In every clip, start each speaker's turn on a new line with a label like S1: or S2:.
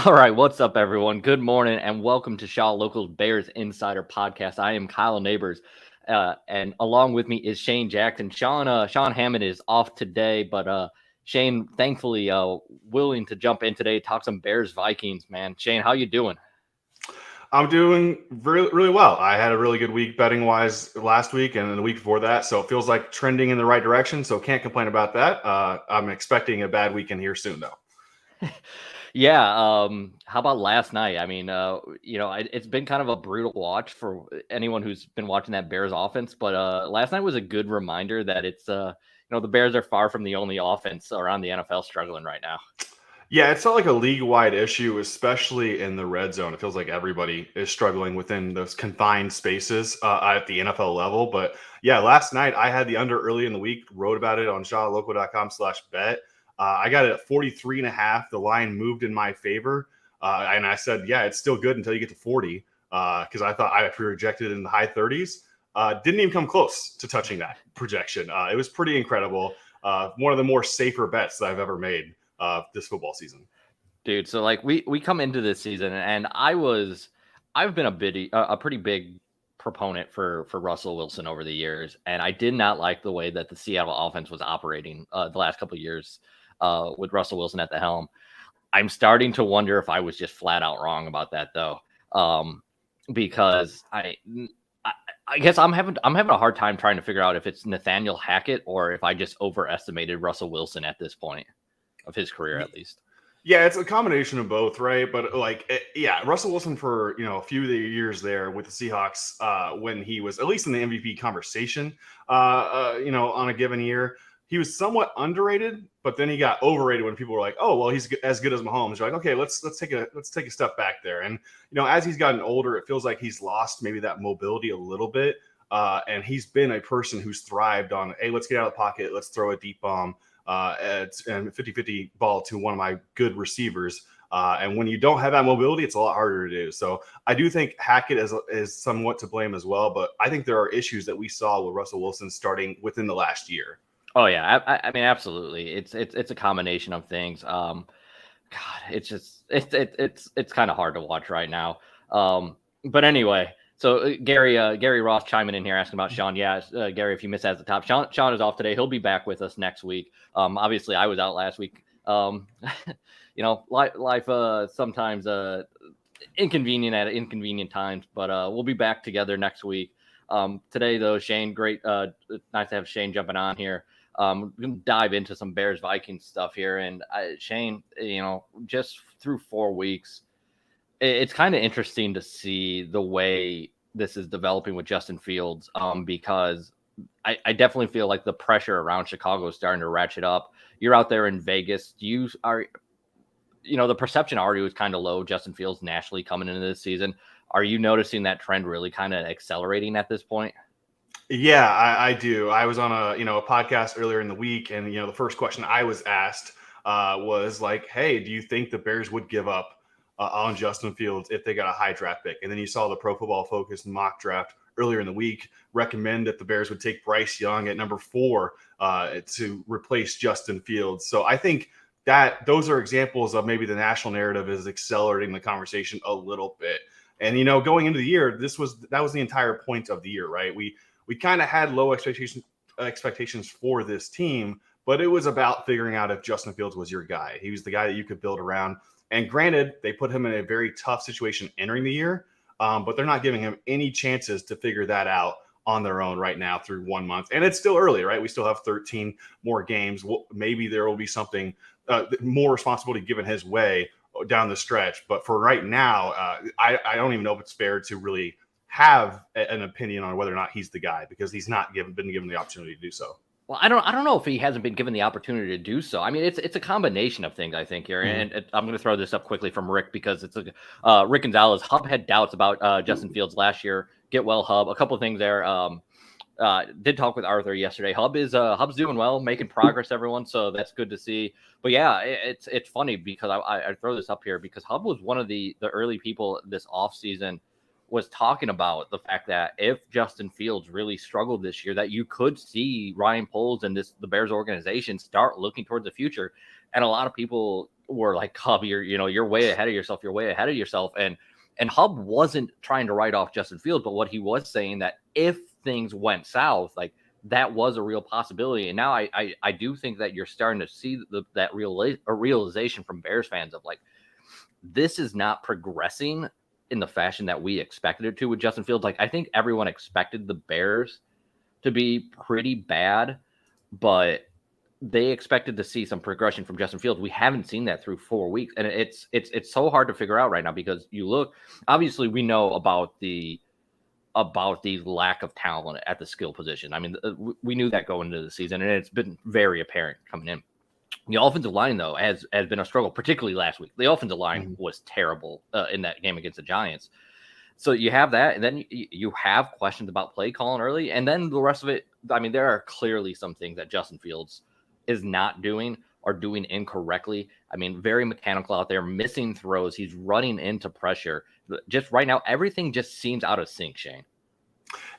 S1: All right, what's up, everyone? Good morning, and welcome to Shaw Local's Bears Insider Podcast. I am Kyle Nabors, and along with me is Shane Jackson. Sean Hammond is off today, but Shane, thankfully, willing to jump in today, talk some Bears Vikings. Man, Shane, how you doing?
S2: I'm doing really, really well. I had a really good week betting wise last week and the week before that. So it feels like trending in the right direction. So can't complain about that. I'm expecting a bad weekend here soon, though.
S1: Yeah. How about last night? I mean, it's been kind of a brutal watch for anyone who's been watching that Bears offense, but last night was a good reminder that the Bears are far from the only offense around the NFL struggling right now.
S2: Yeah, it's not like a league-wide issue, especially in the red zone. It feels like everybody is struggling within those confined spaces at the NFL level. But yeah, last night I had the under early in the week, wrote about it on shawlocal.com/bet. I got it at 43.5. The line moved in my favor. And I said, yeah, it's still good until you get to 40 because I thought I projected in the high 30s. Didn't even come close to touching that projection. It was pretty incredible. One of the more safer bets that I've ever made this football season.
S1: Dude, so like we come into this season, and I've been a pretty big proponent for Russell Wilson over the years, and I did not like the way that the Seattle offense was operating the last couple of years with Russell Wilson at the helm. I'm starting to wonder if I was just flat out wrong about that, though, because I I guess I'm having a hard time trying to figure out if it's Nathaniel Hackett or if I just overestimated Russell Wilson at this point of his career, at least.
S2: Yeah, it's a combination of both, right? But yeah, Russell Wilson for a few of the years there with the Seahawks, when he was at least in the MVP conversation, on a given year, he was somewhat underrated. But then he got overrated when people were like, "Oh, well, he's as good as Mahomes." You're like, "Okay, let's take a step back there." And as he's gotten older, it feels like he's lost maybe that mobility a little bit. And he's been a person who's thrived on, hey, let's get out of the pocket, let's throw a deep bomb and 50-50 ball to one of my good receivers. And when you don't have that mobility, it's a lot harder to do. So I do think Hackett is somewhat to blame as well. But I think there are issues that we saw with Russell Wilson starting within the last year.
S1: Oh yeah, I mean absolutely. It's a combination of things. God, it's kind of hard to watch right now. But anyway, so Gary Ross chiming in here asking about Sean. Yeah, Gary, if you missed that at the top, Sean is off today. He'll be back with us next week. Obviously I was out last week. Life sometimes inconvenient at inconvenient times, but we'll be back together next week. Today though, Shane, great, nice to have Shane jumping on here. We're gonna dive into some Bears Vikings stuff here, and Shane, just through 4 weeks, it's kind of interesting to see the way this is developing with Justin Fields, because I definitely feel like the pressure around Chicago is starting to ratchet up. You're out there in Vegas. The perception already was kind of low. Justin Fields nationally coming into this season. Are you noticing that trend really kind of accelerating at this point?
S2: Yeah, I do. I was on a podcast earlier in the week, and the first question I was asked was like, "Hey, do you think the Bears would give up on Justin Fields if they got a high draft pick?" And then you saw the Pro Football Focus mock draft earlier in the week recommend that the Bears would take Bryce Young at number 4 to replace Justin Fields. So I think that those are examples of maybe the national narrative is accelerating the conversation a little bit. And going into the year, that was the entire point of the year, right? We kind of had low expectations for this team, but it was about figuring out if Justin Fields was your guy. He was the guy that you could build around. And granted, they put him in a very tough situation entering the year, but they're not giving him any chances to figure that out on their own right now through 1 month. And it's still early, right? We still have 13 more games. Maybe there will be something more responsibility given his way down the stretch. But for right now, I don't even know if it's fair to really have an opinion on whether or not he's the guy, because he's not been given the opportunity to do so.
S1: Well, I don't know if he hasn't been given the opportunity to do so. I mean, it's a combination of things, I think, here.
S2: Mm-hmm.
S1: And I'm going to throw this up quickly from Rick, because it's Rick Gonzalez. Hub had doubts about Justin Fields last year. Get well, Hub. A couple of things there. Did talk with Arthur yesterday. Hub's doing well, making progress, everyone. So that's good to see. But yeah, it's funny because I throw this up here because Hub was one of the early people this offseason was talking about the fact that if Justin Fields really struggled this year, that you could see Ryan Poles and the Bears organization start looking towards the future. And a lot of people were like, Hub, you're way ahead of yourself. You're way ahead of yourself. And Hub wasn't trying to write off Justin Fields, but what he was saying that if things went south, like that was a real possibility. And now I do think that you're starting to see that realization from Bears fans of like, this is not progressing in the fashion that we expected it to with Justin Fields. Like, I think everyone expected the Bears to be pretty bad, but they expected to see some progression from Justin Fields. We haven't seen that through 4 weeks. And it's so hard to figure out right now because you look, obviously we know about the lack of talent at the skill position. I mean, we knew that going into the season, and it's been very apparent coming in. The offensive line, though, has been a struggle, particularly last week. The offensive line was terrible in that game against the Giants. So you have that, and then you have questions about play calling early, and then the rest of it, I mean, there are clearly some things that Justin Fields is not doing or doing incorrectly. I mean, very mechanical out there, missing throws. He's running into pressure. Just right now, everything just seems out of sync, Shane.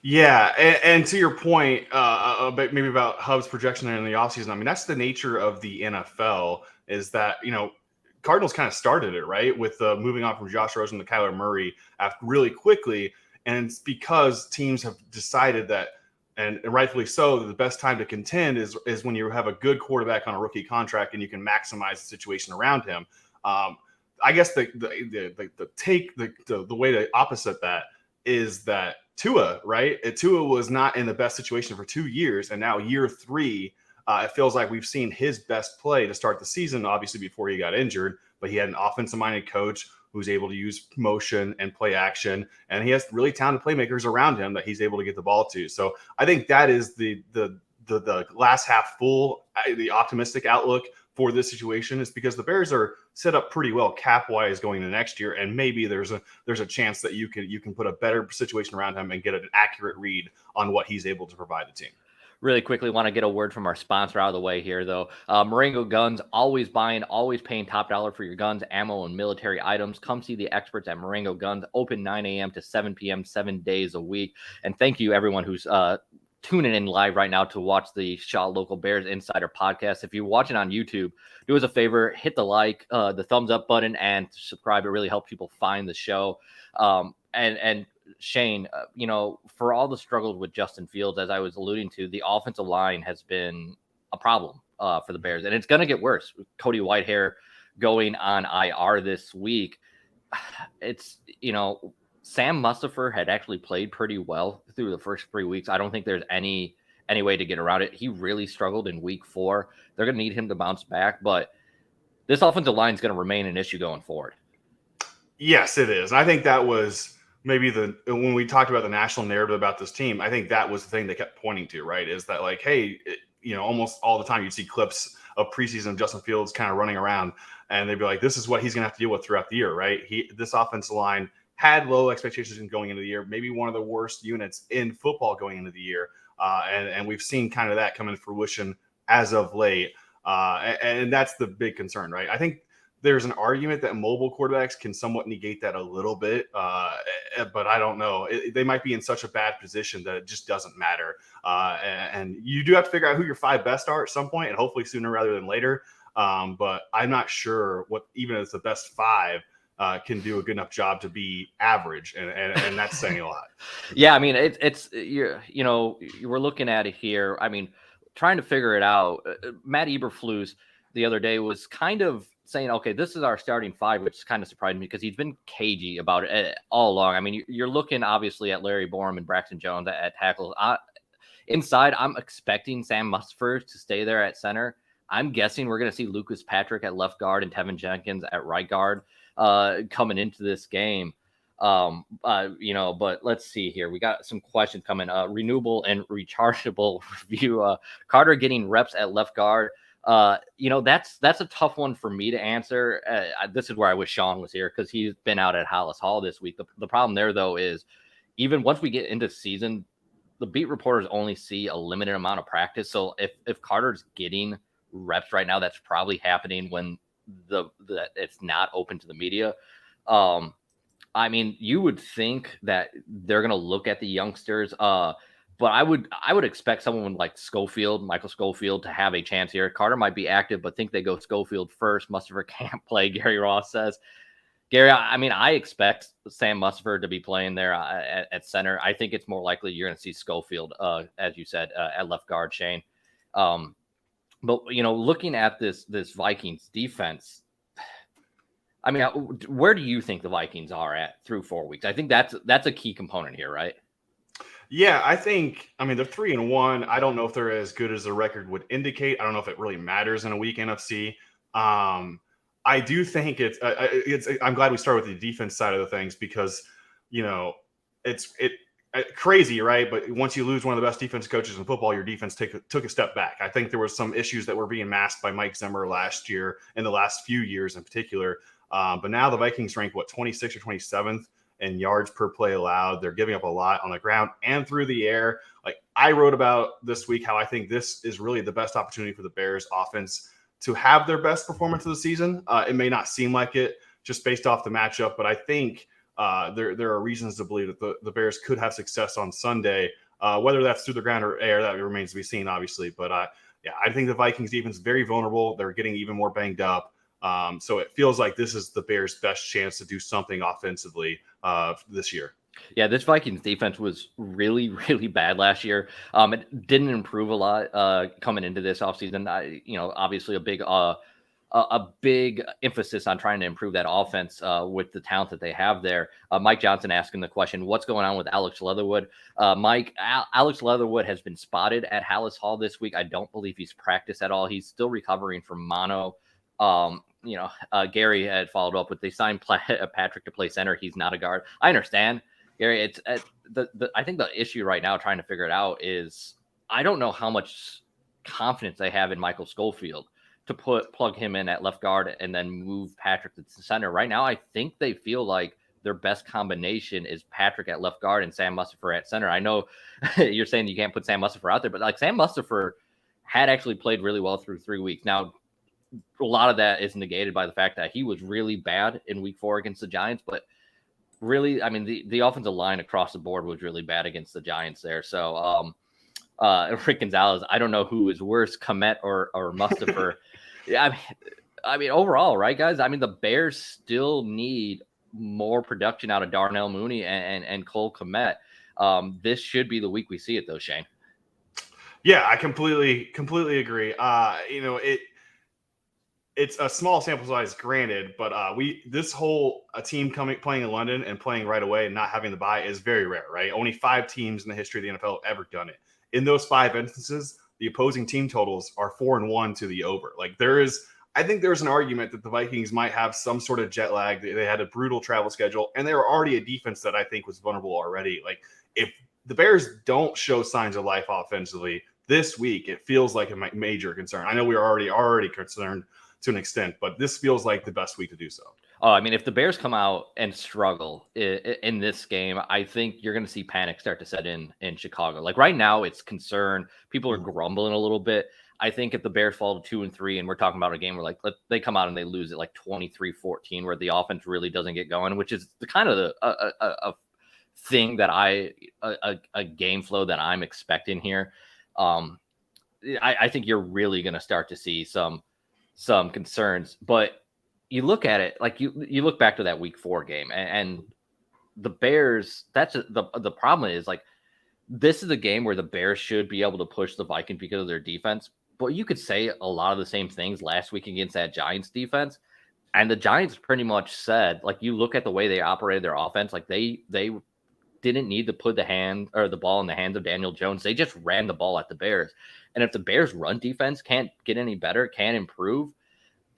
S2: Yeah, and to your point, maybe about Hub's projection in the offseason, I mean, that's the nature of the NFL is that, Cardinals kind of started it, right, with moving on from Josh Rosen to Kyler Murray really quickly. And it's because teams have decided that, and rightfully so, the best time to contend is when you have a good quarterback on a rookie contract and you can maximize the situation around him. I guess the way to opposite that is that Tua, right? Tua was not in the best situation for 2 years, and now year 3, it feels like we've seen his best play to start the season, obviously before he got injured, but he had an offensive-minded coach who's able to use motion and play action, and he has really talented playmakers around him that he's able to get the ball to. So I think that is the glass half full, the optimistic outlook for this situation is because the Bears are set up pretty well cap-wise going into next year, and maybe there's a chance that you can put a better situation around him and get an accurate read on what he's able to provide the team.
S1: Really quickly, want to get a word from our sponsor out of the way here, though. Marengo Guns, always buying, always paying top dollar for your guns, ammo, and military items. Come see the experts at Marengo Guns, open 9 a.m. to 7 p.m., 7 days a week. And thank you, everyone who's tuning in live right now to watch the Shaw Local Bears Insider podcast. If you're watching on YouTube, do us a favor, hit the like, the thumbs up button, and subscribe. It really helps people find the show. And Shane, for all the struggles with Justin Fields, as I was alluding to, the offensive line has been a problem for the Bears, and it's going to get worse. Cody Whitehair going on IR this week. It's, Sam Mustipher had actually played pretty well through the first 3 weeks. I don't think there's any way to get around it. He really struggled in week 4. They're going to need him to bounce back, but this offensive line is going to remain an issue going forward.
S2: Yes, it is. I think that was maybe when we talked about the national narrative about this team, I think that was the thing they kept pointing to, right? Is that like, hey, almost all the time you'd see clips of preseason of Justin Fields kind of running around, and they'd be like, this is what he's going to have to deal with throughout the year, right? This offensive line had low expectations going into the year, maybe one of the worst units in football going into the year. And we've seen kind of that come into fruition as of late. And that's the big concern, right? I think there's an argument that mobile quarterbacks can somewhat negate that a little bit, but I don't know. They might be in such a bad position that it just doesn't matter. And you do have to figure out who your 5 best are at some point, and hopefully sooner rather than later. But I'm not sure what, even as the best 5, can do a good enough job to be average, and that's saying a lot.
S1: Yeah, I mean, we're looking at it here. I mean, trying to figure it out. Matt Eberflus the other day was kind of saying, okay, this is our starting 5, which kind of surprised me because he's been cagey about it all along. I mean, you're looking obviously at Larry Borum and Braxton Jones at tackles. Inside, I'm expecting Sam Mustipher to stay there at center. I'm guessing we're going to see Lucas Patrick at left guard and Tevin Jenkins at right guard coming into this game. But let's see here. We got some questions coming. Renewable and rechargeable review. Carter getting reps at left guard. That's a tough one for me to answer. This is where I wish Sean was here because he's been out at Hollis Hall this week. The problem there, though, is even once we get into season, the beat reporters only see a limited amount of practice. So if Carter's getting reps right now, that's probably happening when it's not open to the media. I mean, you would think that they're going to look at the youngsters. But I would expect someone like Michael Schofield, to have a chance here. Carter might be active, but think they go Schofield first. Mustafer can't play, Gary Ross says. Gary, I mean, I expect Sam Mustafer to be playing there at center. I think it's more likely you're going to see Schofield, as you said, at left guard, Shane. But looking at this Vikings defense, I mean, where do you think the Vikings are at through 4 weeks? I think that's a key component here, right?
S2: Yeah, I mean, they're 3-1. I don't know if they're as good as the record would indicate. I don't know if it really matters in a weak NFC. I do think I'm glad we started with the defense side of the things because, it's crazy, right? But once you lose one of the best defense coaches in football, your defense took a step back. I think there was some issues that were being masked by Mike Zimmer last year and the last few years in particular. But now the Vikings rank 26th or 27th in yards per play allowed. They're giving up a lot on the ground and through the air. Like I wrote about this week, how I think this is really the best opportunity for the Bears offense to have their best performance of the season. It may not seem like it just based off the matchup, but I think there are reasons to believe that the Bears could have success on Sunday, whether that's through the ground or air, that remains to be seen, obviously. But I think the Vikings defense is very vulnerable. They're getting even more banged up. So it feels like this is the Bears' best chance to do something offensively this year.
S1: Yeah, this Vikings defense was really, really bad last year. It didn't improve a lot coming into this offseason. Obviously a big emphasis on trying to improve that offense with the talent that they have there. Mike Johnson asking the question, what's going on with Alex Leatherwood? Alex Leatherwood has been spotted at Hallis Hall this week. I don't believe he's practiced at all. He's still recovering from mono. Gary had followed up with, they signed Patrick to play center. He's not a guard. I understand, Gary. It's I think the issue right now trying to figure it out is I don't know how much confidence they have in Michael Schofield to plug him in at left guard and then move Patrick to the center. Right now, I think they feel like their best combination is Patrick at left guard and Sam Mustafer at center. I know you're saying you can't put Sam Mustafer out there, but like Sam Mustafer had actually played really well through 3 weeks. Now, a lot of that is negated by the fact that he was really bad in week 4 against the Giants, but really, I mean, the offensive line across the board was really bad against the Giants there. So, Rick Gonzalez, I don't know who is worse, Komet or Mustafer. Yeah, I mean, overall, right, guys? I mean, the Bears still need more production out of Darnell Mooney and Cole Komet. This should be the week we see it, though, Shane.
S2: Yeah, I completely agree. It's a small sample size, granted, but this whole team playing in London and playing right away and not having the bye is very rare, right? Only 5 teams in the history of the NFL have ever done it. In those 5 instances, the opposing team totals are 4-1 to the over. Like I think there's an argument that the Vikings might have some sort of jet lag. They had a brutal travel schedule, and they were already a defense that I think was vulnerable already. Like if the Bears don't show signs of life offensively this week, it feels like a major concern. I know we are already concerned to an extent, but this feels like the best week to do so.
S1: Oh, I mean, if the Bears come out and struggle in this game, I think you're going to see panic start to set in Chicago. Like right now, it's concern. People are grumbling a little bit. I think if the Bears fall to 2-3, and we're talking about a game where like they come out and they lose it like 23-14, where the offense really doesn't get going, which is the kind of a thing that a game flow that I'm expecting here. I think you're really going to start to see some concerns, but you look at it like you look back to that week 4 game and the Bears. The problem is like this is a game where the Bears should be able to push the Vikings because of their defense. But you could say a lot of the same things last week against that Giants defense, and the Giants pretty much said like you look at the way they operated their offense, like they didn't need to put the ball in the hands of Daniel Jones. They just ran the ball at the Bears, and if the Bears run defense can't get any better, can't improve.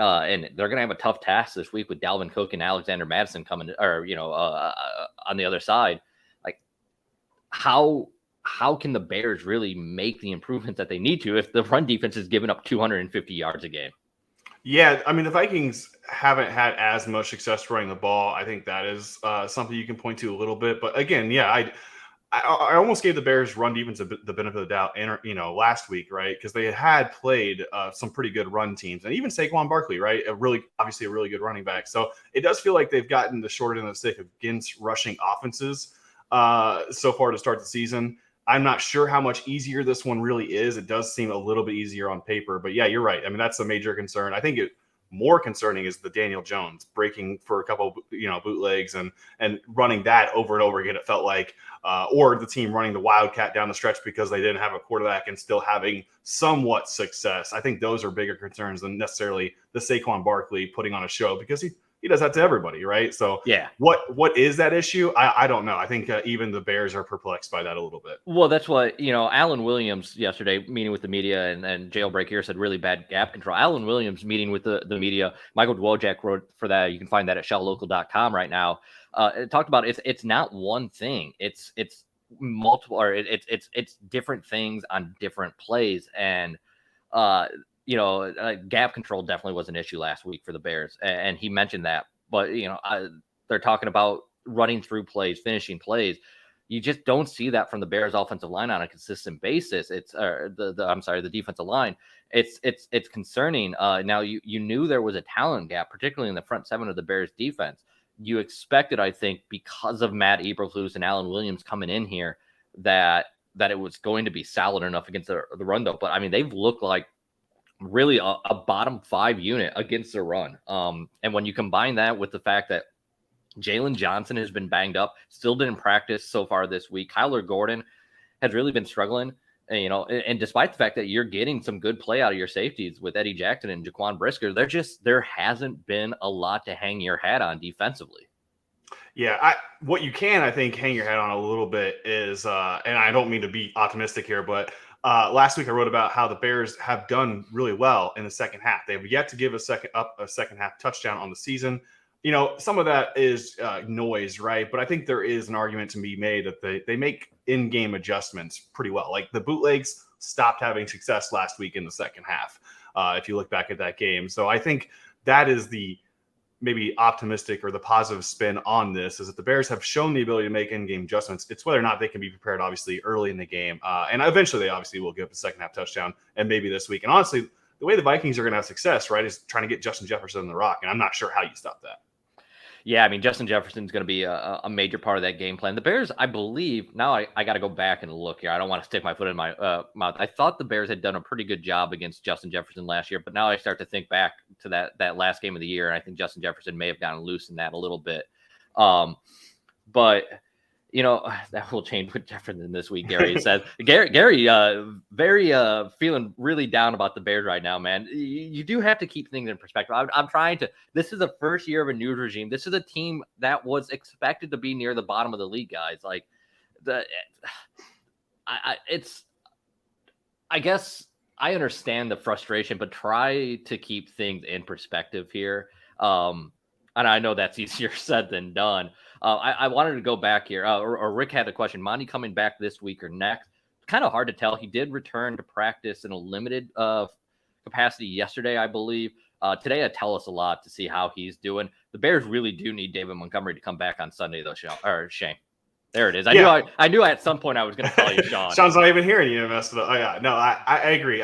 S1: And they're going to have a tough task this week with Dalvin Cook and Alexander Madison coming, on the other side. Like, how can the Bears really make the improvements that they need to if the run defense is giving up 250 yards a game?
S2: Yeah, I mean, the Vikings haven't had as much success running the ball. I think that is something you can point to a little bit. But again, yeah, I almost gave the Bears run defense the benefit of the doubt, last week, right? Because they had played some pretty good run teams, and even Saquon Barkley, right? Obviously a really good running back. So it does feel like they've gotten the short end of the stick against rushing offenses so far to start the season. I'm not sure how much easier this one really is. It does seem a little bit easier on paper, but yeah, you're right. I mean, that's a major concern. I think more concerning is the Daniel Jones breaking for a couple, bootlegs and running that over and over again. It felt like, or the team running the Wildcat down the stretch because they didn't have a quarterback and still having somewhat success. I think those are bigger concerns than necessarily the Saquon Barkley putting on a show, because he does that to everybody, right? So
S1: yeah.
S2: What is that issue? I don't know. I think even the Bears are perplexed by that a little bit.
S1: Well, that's what, Alan Williams yesterday meeting with the media and Jailbreak here said really bad gap control. Alan Williams meeting with the media. Michael Dwojak wrote for that. You can find that at shelllocal.com right now. It talked about it's not one thing. It's multiple, or it's different things on different plays. And, gap control definitely was an issue last week for the Bears. And he mentioned that. But, they're talking about running through plays, finishing plays. You just don't see that from the Bears offensive line on a consistent basis. It's the defensive line. It's concerning. Now you knew there was a talent gap, particularly in the front seven of the Bears defense. You expected, I think, because of Matt Eberflus and Alan Williams coming in here, that it was going to be solid enough against the run, though. But I mean, they've looked like really a bottom 5 unit against the run. And when you combine that with the fact that Jalen Johnson has been banged up, still didn't practice so far this week. Kyler Gordon has really been struggling, and despite the fact that you're getting some good play out of your safeties with Eddie Jackson and Jaquan Brisker, there hasn't been a lot to hang your hat on defensively.
S2: Yeah, what you can, I think, hang your hat on a little bit is, and I don't mean to be optimistic here, but last week I wrote about how the Bears have done really well in the second half. They have yet to give a second half touchdown on the season. Some of that is noise, right? But I think there is an argument to be made that they make in-game adjustments pretty well. Like the bootlegs stopped having success last week in the second half, if you look back at that game. So I think that is the maybe optimistic or the positive spin on this, is that the Bears have shown the ability to make in-game adjustments. It's whether or not they can be prepared, obviously, early in the game. And eventually they obviously will give up a second half touchdown, and maybe this week. And honestly, the way the Vikings are going to have success, right, is trying to get Justin Jefferson in the rock. And I'm not sure how you stop that.
S1: Yeah, I mean, Justin Jefferson's going to be a major part of that game plan. The Bears, I believe, now I got to go back and look here. I don't want to stick my foot in my mouth. I thought the Bears had done a pretty good job against Justin Jefferson last year, but now I start to think back to that last game of the year, and I think Justin Jefferson may have gotten loose in that a little bit. But that will change with Jefferson this week, Gary says. Gary, very feeling really down about the Bears right now, man. You do have to keep things in perspective. I'm trying to. This is the first year of a new regime. This is a team that was expected to be near the bottom of the league, guys. Like I guess I understand the frustration, but try to keep things in perspective here. And I know that's easier said than done. I wanted to go back here, or Rick had a question. Monty coming back this week or next? Kind of hard to tell. He did return to practice in a limited capacity yesterday, I believe. Today, I tell us a lot to see how he's doing. The Bears really do need David Montgomery to come back on Sunday, though, Shane. There it is. I knew at some point I was going to call you Sean.
S2: Sean's not even hearing you messed up. Oh yeah, no, I agree.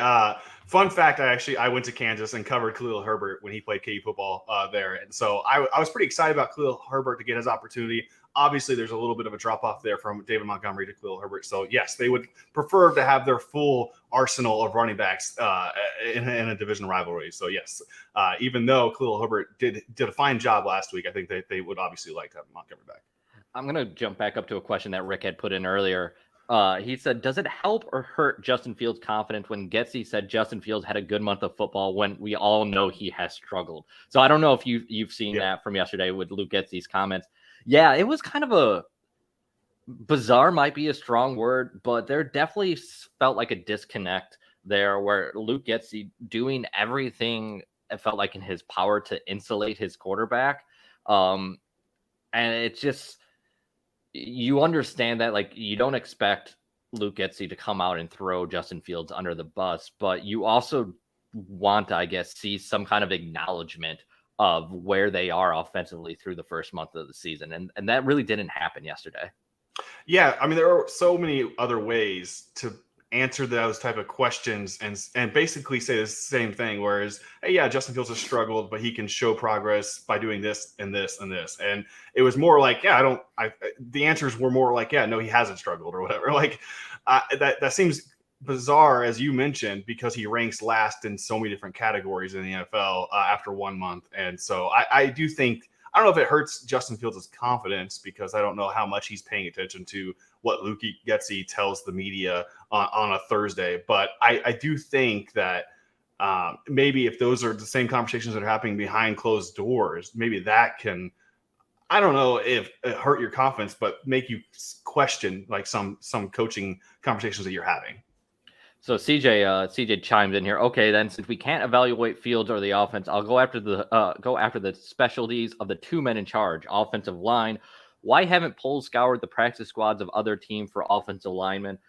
S2: Fun fact, I went to Kansas and covered Khalil Herbert when he played KU football there. And so I was pretty excited about Khalil Herbert to get his opportunity. Obviously, there's a little bit of a drop-off there from David Montgomery to Khalil Herbert. So, yes, they would prefer to have their full arsenal of running backs in a division rivalry. So, yes, even though Khalil Herbert did a fine job last week, I think they would obviously like to have Montgomery back.
S1: I'm going to jump back up to a question that Rick had put in earlier. He said, does it help or hurt Justin Fields' confidence when Getsy said Justin Fields had a good month of football when we all know he has struggled? So I don't know if you've seen that from yesterday with Luke Getsy's comments. Yeah, it was kind of a bizarre, might be a strong word, but there definitely felt like a disconnect there where Luke Getsy doing everything it felt like in his power to insulate his quarterback. And it's just, you understand that, like, you don't expect Luke Getsy to come out and throw Justin Fields under the bus, but you also want to, I guess, see some kind of acknowledgement of where they are offensively through the first month of the season. And that really didn't happen yesterday.
S2: Yeah. I mean, there are so many other ways to answer those type of questions and basically say the same thing. Whereas, hey, yeah, Justin Fields has struggled, but he can show progress by doing this and this and this. And it was more like, yeah, the answers were more like, yeah, no, he hasn't struggled or whatever. Like, That seems bizarre, as you mentioned, because he ranks last in so many different categories in the NFL after 1 month. And so I do think, I don't know if it hurts Justin Fields' confidence, because I don't know how much he's paying attention to what Luke Getsy tells the media on a Thursday. But I do think that maybe if those are the same conversations that are happening behind closed doors, maybe that can, I don't know if it hurt your confidence, but make you question like some coaching conversations that you're having.
S1: So CJ chimes in here. Okay, then since we can't evaluate Fields or the offense, I'll go after the specialties of the two men in charge, offensive line. Why haven't polls scoured the practice squads of other teams for offensive linemen?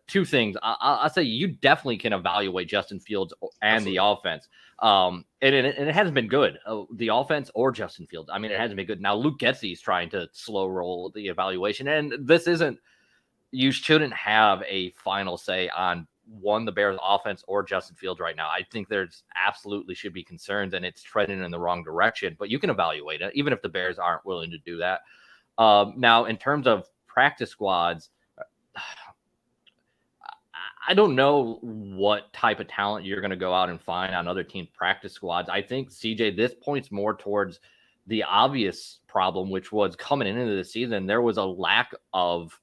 S1: Two things. I'll say you definitely can evaluate Justin Fields and Absolutely. The offense. And it hasn't been good. The offense or Justin Fields. I mean, it hasn't been good. Now Luke Getsy is trying to slow roll the evaluation, and this isn't. You shouldn't have a final say on the Bears offense or Justin Fields right now. I think there's absolutely should be concerns, and it's trending in the wrong direction, but you can evaluate it, even if the Bears aren't willing to do that. Now, in terms of practice squads, I don't know what type of talent you're going to go out and find on other teams' practice squads. I think, CJ, this points more towards the obvious problem, which was coming into the season, there was a lack of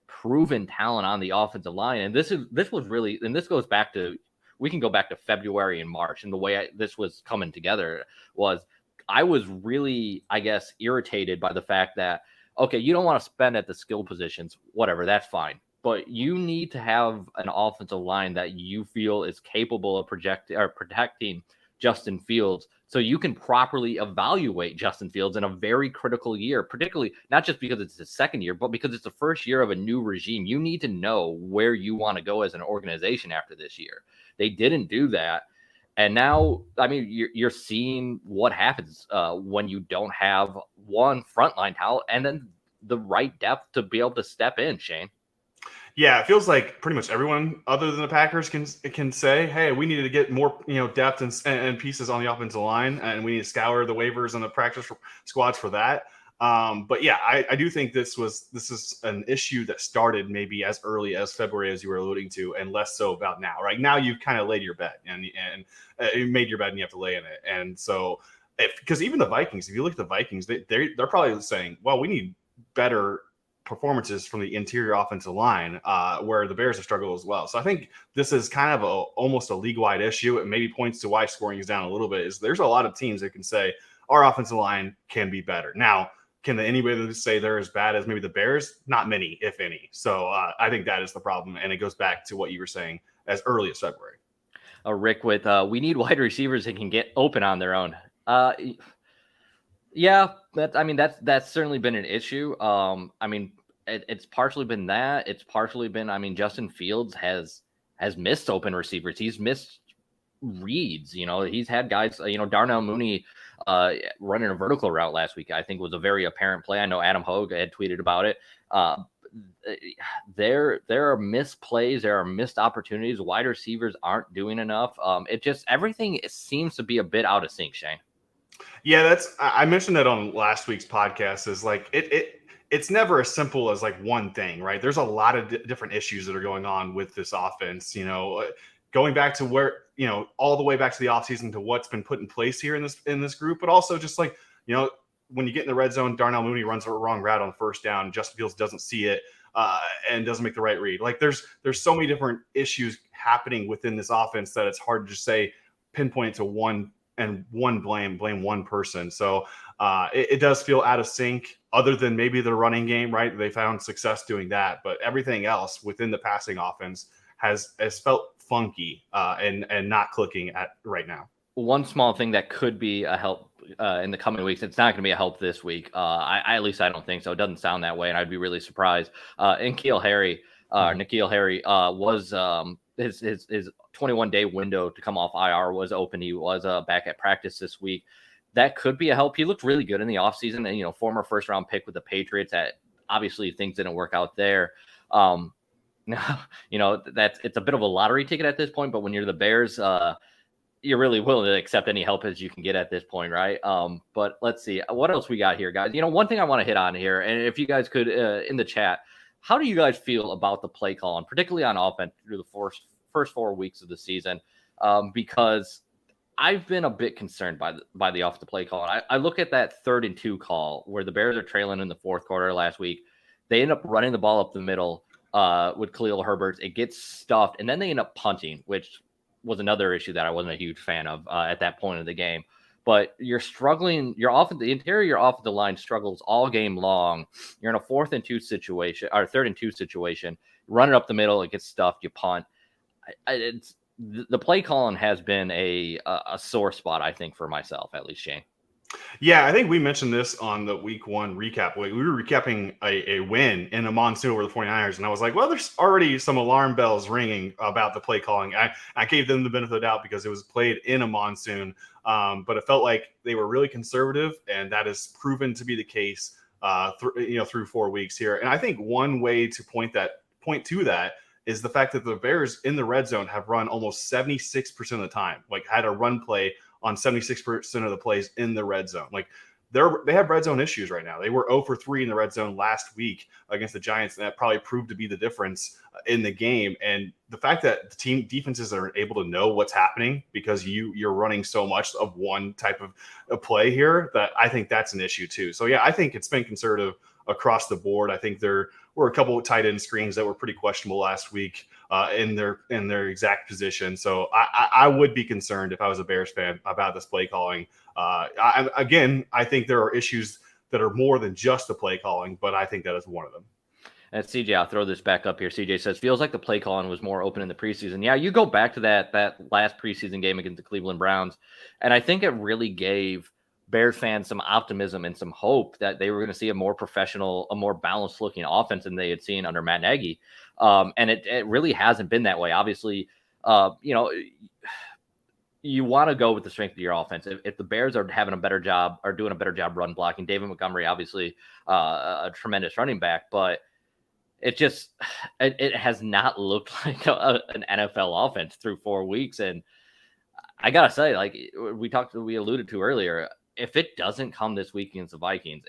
S1: proven talent on the offensive line. And this was really, and this goes back to, we can go back to February and March. And the way this was coming together was I was really, I guess, irritated by the fact that, okay, you don't want to spend at the skill positions, whatever, that's fine. But you need to have an offensive line that you feel is capable of protecting Justin Fields, so you can properly evaluate Justin Fields in a very critical year, particularly not just because it's his second year, but because it's the first year of a new regime. You need to know where you want to go as an organization after this year. They didn't do that. And now, I mean, you're seeing what happens when you don't have one frontline talent and then the right depth to be able to step in, Shane.
S2: Yeah, it feels like pretty much everyone other than the Packers can say, hey, we need to get more depth and pieces on the offensive line, and we need to scour the waivers and the practice squads for that. But yeah, I do think this is an issue that started maybe as early as February, as you were alluding to, and less so about now. Right now, you've kind of laid your bet and you made your bed and you have to lay in it. And so, because even the Vikings, if you look at the Vikings, they're probably saying, well, we need better performances from the interior offensive line, where the Bears have struggled as well. So I think this is kind of almost a league-wide issue. It maybe points to why scoring is down a little bit. Is there's a lot of teams that can say our offensive line can be better. Now, can anybody say they're as bad as maybe the Bears? Not many, if any. So I think that is the problem, and it goes back to what you were saying as early as February.
S1: Rick with we need wide receivers that can get open on their own. Yeah, that's certainly been an issue. I mean, it's partially been that. It's partially been, I mean, Justin Fields has missed open receivers. He's missed reads. He's had guys. Darnell Mooney running a vertical route last week, I think, was a very apparent play. I know Adam Hogue had tweeted about it. There are missed plays. There are missed opportunities. Wide receivers aren't doing enough. Everything seems to be a bit out of sync, Shane.
S2: Yeah, I mentioned that on last week's podcast. Is like it's never as simple as like one thing, right? There's a lot of different issues that are going on with this offense. Going back to where all the way back to the offseason to what's been put in place here in this group, but also just like when you get in the red zone, Darnell Mooney runs a wrong route on first down. Justin Fields doesn't see it and doesn't make the right read. Like there's so many different issues happening within this offense that it's hard to just say pinpoint to one blame one person. So it does feel out of sync, other than maybe the running game, right? They found success doing that, but everything else within the passing offense has felt funky and not clicking at right now.
S1: One small thing that could be a help in the coming weeks. It's not going to be a help this week. At least I don't think so. It doesn't sound that way, and I'd be really surprised. N'Keal Harry was his 21-day window to come off IR was open. He was back at practice this week. That could be a help. He looked really good in the offseason, and former first-round pick with the Patriots. That obviously things didn't work out there. It's a bit of a lottery ticket at this point. But when you're the Bears, you're really willing to accept any help as you can get at this point, right? But let's see what else we got here, guys. One thing I want to hit on here, and if you guys could in the chat, how do you guys feel about the play call, and particularly on offense through the first 4 weeks of the season? Because I've been a bit concerned by the off the play call. I look at that 3rd and 2 call where the Bears are trailing in the fourth quarter last week. They end up running the ball up the middle with Khalil Herbert. It gets stuffed, and then they end up punting, which was another issue that I wasn't a huge fan of at that point of the game. But you're struggling. The interior of your offensive line struggles all game long. You're in a 4th and 2 situation or 3rd and 2 situation. Run it up the middle, it gets stuffed. You punt. The play calling has been a sore spot, I think, for myself, at least, Shane.
S2: Yeah, I think we mentioned this on the week 1 recap. We were recapping a win in a monsoon over the 49ers, and I was like, well, there's already some alarm bells ringing about the play calling. I gave them the benefit of the doubt because it was played in a monsoon, but it felt like they were really conservative, and that has proven to be the case through 4 weeks here. And I think one way to point to that is the fact that the Bears in the red zone have run almost 76% of the time, like had a run play on 76% of the plays in the red zone. Like they have red zone issues right now. They were 0 for 3 in the red zone last week against the Giants, and that probably proved to be the difference in the game. And the fact that the team defenses are able to know what's happening because you're running so much of one type of play here, that I think that's an issue too. So yeah, I think it's been conservative across the board. I think there were a couple of tight end screens that were pretty questionable last week in their exact position. So I would be concerned if I was a Bears fan about this play calling. I think there are issues that are more than just the play calling, but I think that is one of them.
S1: And CJ, I'll throw this back up here. CJ says, feels like the play calling was more open in the preseason. Yeah, you go back to that last preseason game against the Cleveland Browns, and I think it really gave Bears fans some optimism and some hope that they were going to see a more professional, a more balanced looking offense than they had seen under Matt Nagy. And it really hasn't been that way. Obviously, you want to go with the strength of your offense. If the Bears are doing a better job run blocking, David Montgomery, obviously a tremendous running back, but it has not looked like an NFL offense through 4 weeks. And I got to say, like we alluded to earlier, if it doesn't come this week against the Vikings,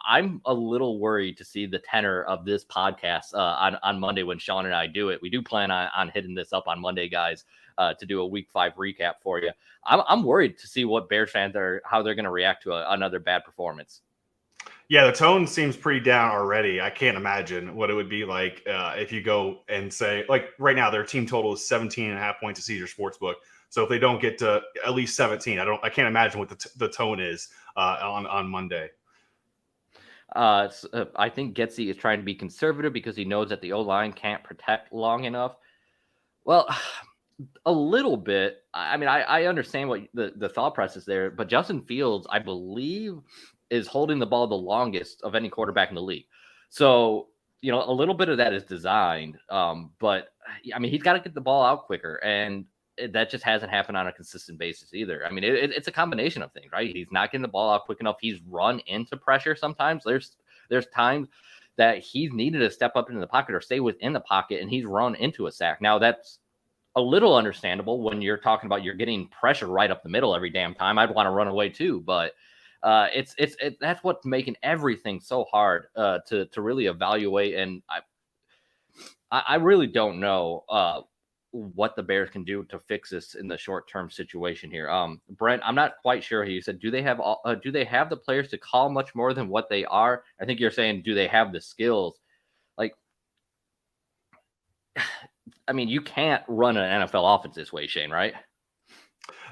S1: I'm a little worried to see the tenor of this podcast on Monday when Sean and I do it. We do plan on hitting this up on Monday, guys, to do a week 5 recap for you. I'm worried to see what Bears fans how they're going to react to another bad performance.
S2: Yeah, the tone seems pretty down already. I can't imagine what it would be like if you go and say, like right now, their team total is 17.5 points at Caesar Sportsbook. So if they don't get to at least 17, I can't imagine what the tone is on Monday.
S1: I think Getsy is trying to be conservative because he knows that the O-line can't protect long enough. Well, a little bit. I mean, I understand what the thought process there, but Justin Fields, I believe, is holding the ball the longest of any quarterback in the league. So, a little bit of that is designed. But I mean, he's got to get the ball out quicker, and that just hasn't happened on a consistent basis either. I mean, it's a combination of things, right? He's not getting the ball out quick enough. He's run into pressure sometimes. There's times that he's needed to step up into the pocket or stay within the pocket, and he's run into a sack. Now, that's a little understandable when you're talking about you're getting pressure right up the middle every damn time. I'd want to run away too, but that's what's making everything so hard to really evaluate. And I really don't know what the Bears can do to fix this in the short-term situation here. Brent, I'm not quite sure. He said, do they have the players to call much more than what they are? I think you're saying, do they have the skills? Like, I mean, you can't run an NFL offense this way, Shane, right?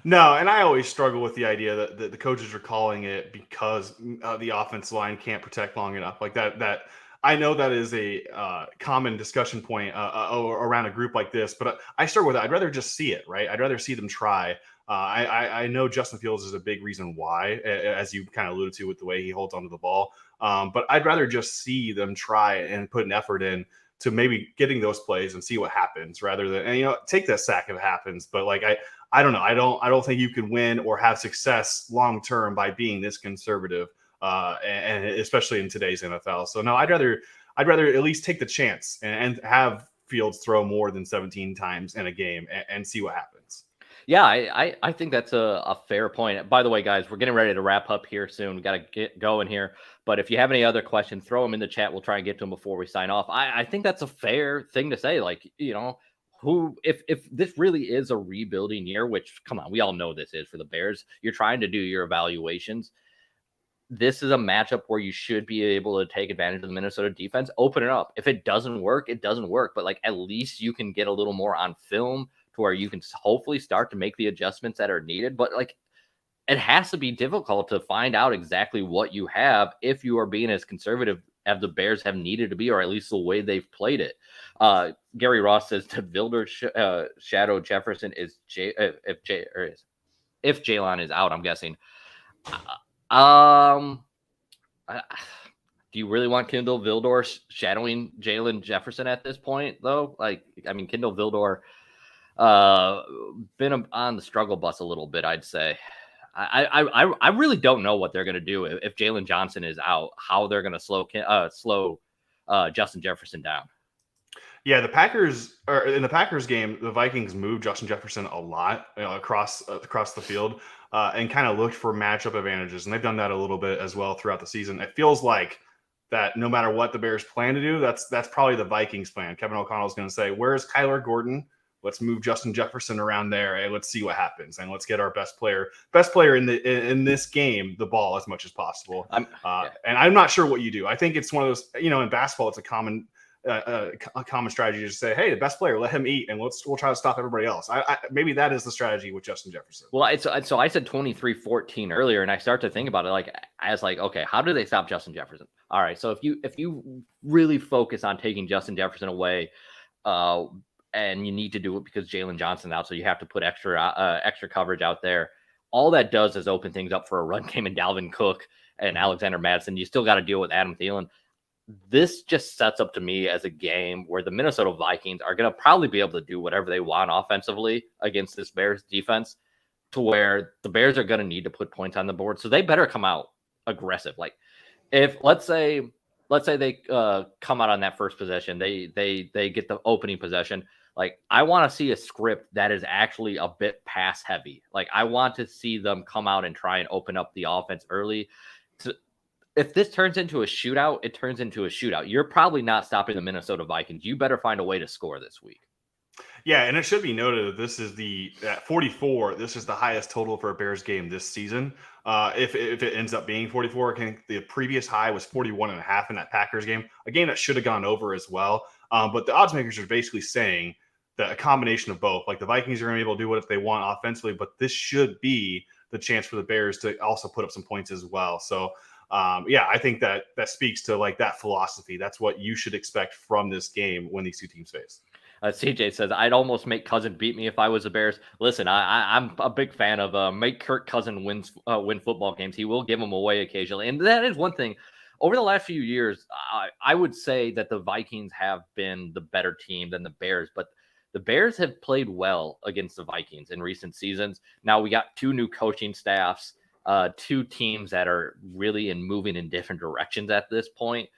S2: No, and I always struggle with the idea that the coaches are calling it because the offensive line can't protect long enough. Like that I know that is a common discussion point around a group like this, but I struggle with it. I'd rather just see it, right? I'd rather see them try. I know Justin Fields is a big reason why, as you kind of alluded to with the way he holds onto the ball. But I'd rather just see them try and put an effort in to maybe getting those plays and see what happens rather than, and, take that sack if it happens. But like, I don't know. I don't think you can win or have success long-term by being this conservative. And especially in today's NFL. So no, I'd rather at least take the chance and have Fields throw more than 17 times in a game and see what happens.
S1: Yeah, I think that's a fair point. By the way, guys, we're getting ready to wrap up here soon. We got to get going here. But if you have any other questions, throw them in the chat. We'll try and get to them before we sign off. I think that's a fair thing to say. Like, who if this really is a rebuilding year, which come on, we all know this is for the Bears, you're trying to do your evaluations. This is a matchup where you should be able to take advantage of the Minnesota defense, open it up. If it doesn't work, it doesn't work. But like at least you can get a little more on film to where you can hopefully start to make the adjustments that are needed. But like it has to be difficult to find out exactly what you have if you are being as conservative as the Bears have needed to be, or at least the way they've played it. Gary Ross says the Vilder Shadow Jefferson is if Jalen is out, I'm guessing. Do you really want Kindle Vildor shadowing Jalen Jefferson at this point, though? Like, I mean, Kindle Vildor been on the struggle bus a little bit, I'd say. I really don't know what they're going to do if Jalen Johnson is out, how they're going to slow Justin Jefferson down.
S2: Yeah, in the Packers game, the Vikings moved Justin Jefferson a lot across the field and kind of looked for matchup advantages, and they've done that a little bit as well throughout the season. It feels like that no matter what the Bears plan to do, that's probably the Vikings plan. Kevin O'Connell is going to say, "Where's Kyler Gordon? Let's move Justin Jefferson around there, and let's see what happens, and let's get our best player in this game the ball as much as possible." And I'm not sure what you do. I think it's one of those, in basketball, it's a common strategy to say, hey, the best player, let him eat, and we'll try to stop everybody else. Maybe that is the strategy with Justin Jefferson.
S1: Well, so I said 23-14 earlier, and I start to think about it okay, how do they stop Justin Jefferson? All right, so if you really focus on taking Justin Jefferson away, and you need to do it because Jalen Johnson's out, so you have to put extra coverage out there. All that does is open things up for a run game and Dalvin Cook and Alexander Mattison. You still got to deal with Adam Thielen. This just sets up to me as a game where the Minnesota Vikings are going to probably be able to do whatever they want offensively against this Bears defense, to where the Bears are going to need to put points on the board. So they better come out aggressive. Like if let's say they come out on that first possession, they get the opening possession. Like I want to see a script that is actually a bit pass heavy. Like I want to see them come out and try and open up the offense early. If this turns into a shootout, it turns into a shootout. You're probably not stopping the Minnesota Vikings. You better find a way to score this week.
S2: Yeah, and it should be noted that this is at 44. This is the highest total for a Bears game this season. If it ends up being 44, the previous high was 41.5 in that Packers game. A game that should have gone over as well. But the odds makers are basically saying that a combination of both, like the Vikings are going to be able to do what they want offensively, but this should be the chance for the Bears to also put up some points as well. So, I think that speaks to like that philosophy. That's what you should expect from this game when these two teams face.
S1: CJ says, I'd almost make Cousin beat me if I was the Bears. Listen, I'm a big fan of make Kirk Cousin win football games. He will give them away occasionally. And that is one thing. Over the last few years, I would say that the Vikings have been the better team than the Bears. But the Bears have played well against the Vikings in recent seasons. Now we got two new coaching staffs, two teams that are really moving in different directions at this point.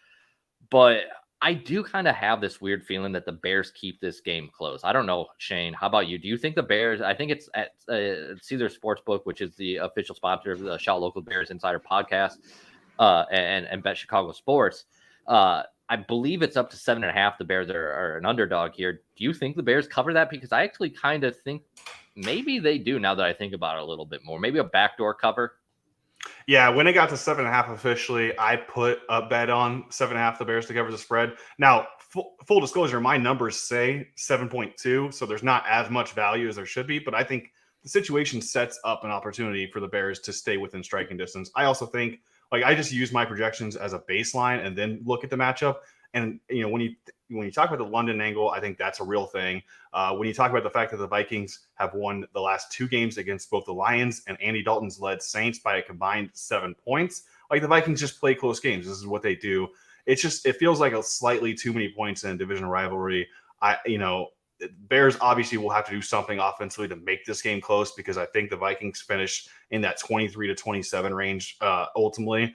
S1: But I do kind of have this weird feeling that the Bears keep this game close. I don't know, Shane. How about you? Do you think the Bears? I think it's at Caesar Sportsbook, which is the official sponsor of the Shout Local Bears Insider podcast, and Bet Chicago Sports. I believe it's up to 7.5. The Bears are an underdog here. Do you think the Bears cover that? Because I actually kind of think maybe they do now that I think about it a little bit more. Maybe a backdoor cover.
S2: Yeah, when it got to 7.5 officially, I put a bet on 7.5 the Bears to cover the spread. Now, full disclosure, my numbers say 7.2, so there's not as much value as there should be, but I think the situation sets up an opportunity for the Bears to stay within striking distance. I also think, I just use my projections as a baseline and then look at the matchup. And, when you talk about the London angle, I think that's a real thing. When you talk about the fact that the Vikings have won the last two games against both the Lions and Andy Dalton's led Saints by a combined 7 points, like the Vikings just play close games. This is what they do. It feels like a slightly too many points in a division rivalry. Bears obviously will have to do something offensively to make this game close, because I think the Vikings finish in that 23-27 range ultimately.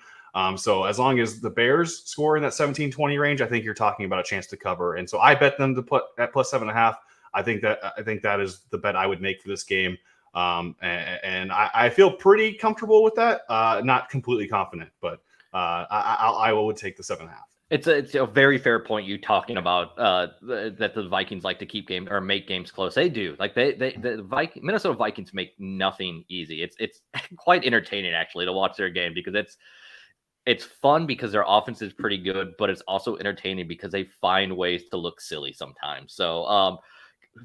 S2: So as long as the Bears score in that 17-20 range, I think you're talking about a chance to cover. And so I bet them to put at plus 7.5. I think that is the bet I would make for this game. And I feel pretty comfortable with that. Not completely confident, but I would take the 7.5.
S1: It's a very fair point you talking about that the Vikings like to keep games or make games close. They do. Like Minnesota Vikings make nothing easy. It's quite entertaining actually to watch their game because it's fun because their offense is pretty good, but it's also entertaining because they find ways to look silly sometimes. So a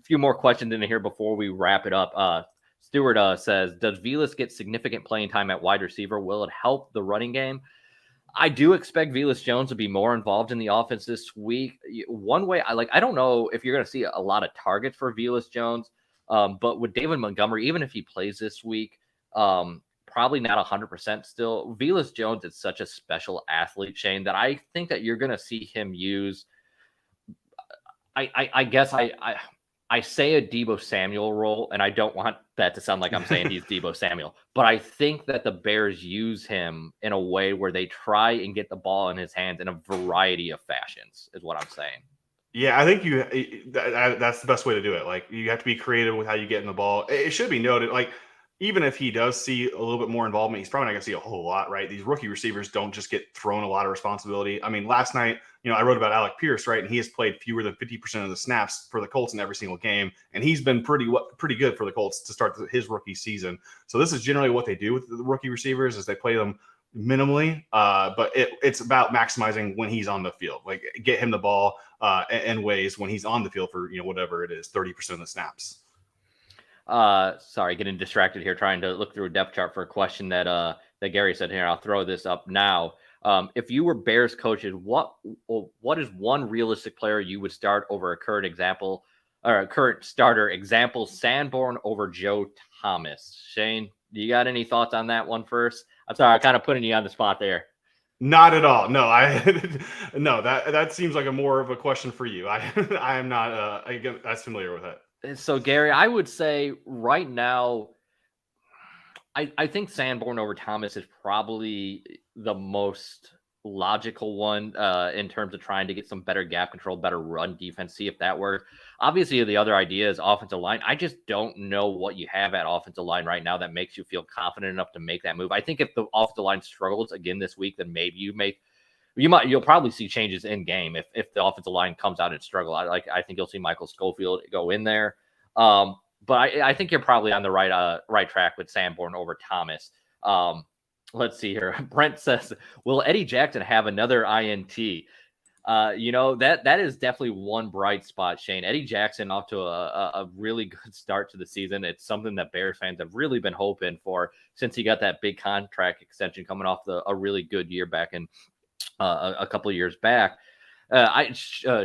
S1: few more questions in here before we wrap it up. Stewart says, does Velas get significant playing time at wide receiver? Will it help the running game? I do expect Velas Jones to be more involved in the offense this week. One way I don't know if you're going to see a lot of targets for Velas Jones, but with David Montgomery, even if he plays this week, probably not 100% still. Velas Jones is such a special athlete, Shane, that I think that you're going to see him use. I guess I say a Deebo Samuel role, and I don't want that to sound like I'm saying he's Deebo Samuel, but I think that the Bears use him in a way where they try and get the ball in his hands in a variety of fashions, is what I'm saying.
S2: Yeah, I think that's the best way to do it. Like, you have to be creative with how you get in the ball. It should be noted, like, even if he does see a little bit more involvement, he's probably not going to see a whole lot, right? These rookie receivers don't just get thrown a lot of responsibility. I mean, last night, I wrote about Alec Pierce, right? And he has played fewer than 50% of the snaps for the Colts in every single game. And he's been pretty good for the Colts to start his rookie season. So this is generally what they do with the rookie receivers is they play them minimally, but it's about maximizing when he's on the field. Like, get him the ball in ways when he's on the field for, whatever it is, 30% of the snaps.
S1: Sorry, getting distracted here trying to look through a depth chart for a question that Gary said here. I'll throw this up now. If you were Bears coaches, what is one realistic player you would start over a current example or a current starter? Example, Sanborn over Joe Thomas. Shane, do you got any thoughts on that one first? I'm sorry, I'm kind of putting you on the spot there.
S2: Not at all. No, no, that seems like a more of a question for you. I am not as familiar with it.
S1: So, Gary, I would say right now, I think Sanborn over Thomas is probably the most logical one in terms of trying to get some better gap control, better run defense, see if that works. Obviously, the other idea is offensive line. I just don't know what you have at offensive line right now that makes you feel confident enough to make that move. I think if the offensive line struggles again this week, then maybe you'll probably see changes in game if the offensive line comes out and struggle. I think you'll see Michael Schofield go in there. But I think you're probably on the right track with Sanborn over Thomas. Let's see here. Brent says, will Eddie Jackson have another INT? That is definitely one bright spot, Shane. Eddie Jackson off to a really good start to the season. It's something that Bears fans have really been hoping for since he got that big contract extension coming off a really good year back in a couple of years back.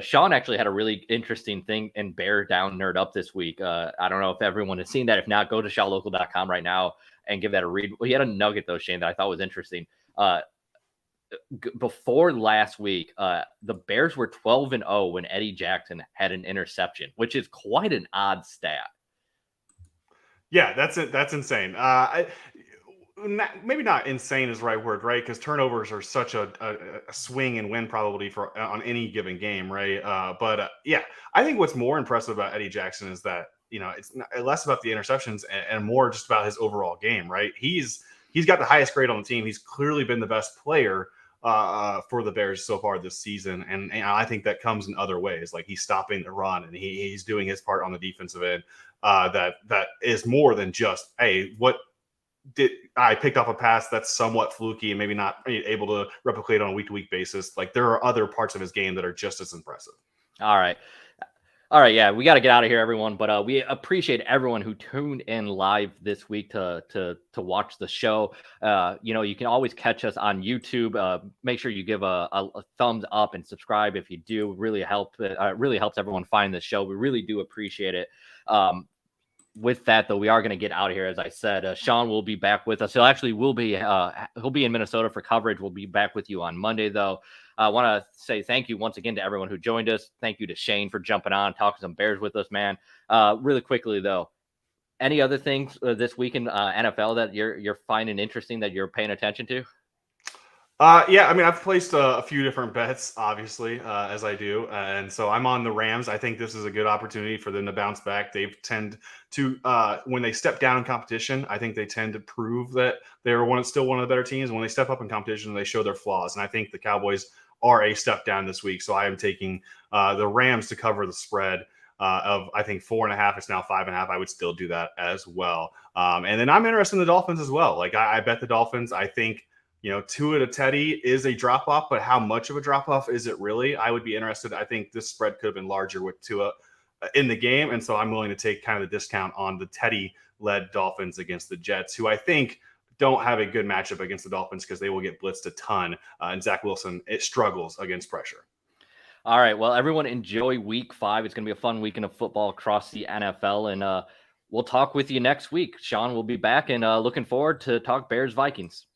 S1: Sean actually had a really interesting thing in Bear Down Nerd Up this week. I don't know if everyone has seen that. If not, go to shawlocal.com right now and give that a read. He had a nugget though, Shane, that I thought was interesting. Before last week, the Bears were 12-0 when Eddie Jackson had an interception, which is quite an odd stat.
S2: Yeah, that's insane. Maybe not insane is the right word, right? Because turnovers are such a swing and win probability on any given game, right? But I think what's more impressive about Eddie Jackson is that it's less about the interceptions and more just about his overall game, right? He's got the highest grade on the team. He's clearly been the best player for the Bears so far this season, and I think that comes in other ways, like he's stopping the run and he's doing his part on the defensive end. That is more than just, hey, what did I picked off a pass that's somewhat fluky and maybe not able to replicate on a week-to-week basis. Like, there are other parts of his game that are just as impressive.
S1: All right. Yeah, we got to get out of here, everyone. But we appreciate everyone who tuned in live this week to watch the show. You can always catch us on YouTube. Make sure you give a thumbs up and subscribe if you do. Really helps everyone find the show. We really do appreciate it. With that, though, we are going to get out of here. As I said, Sean will be back with us. He'll be in Minnesota for coverage. We'll be back with you on Monday, though. I want to say thank you once again to everyone who joined us. Thank you to Shane for jumping on, talking some Bears with us, man. Really quickly, though, any other things this week in NFL that you're finding interesting that you're paying attention to?
S2: Yeah, I mean, I've placed a few different bets, obviously, as I do, and so I'm on the Rams. I think this is a good opportunity for them to bounce back. They've tend to, when they step down in competition, I think they tend to prove that they're still one of the better teams. And when they step up in competition, they show their flaws. And I think the Cowboys are a step down this week. So I am taking the Rams to cover the spread. Of I think 4.5, it's now 5.5. I would still do that as well. And then I'm interested in the Dolphins as well. Like I bet the Dolphins. I think Tua to Teddy is a drop off, but how much of a drop off is it really? I would be interested. I think this spread could have been larger with Tua in the game. And so I'm willing to take kind of the discount on the Teddy led Dolphins against the Jets, who I think don't have a good matchup against the Dolphins because they will get blitzed a ton. And Zach Wilson, it struggles against pressure.
S1: All right. Well, everyone enjoy week 5. It's going to be a fun weekend of football across the NFL. And we'll talk with you next week. Sean will be back and looking forward to talk Bears Vikings.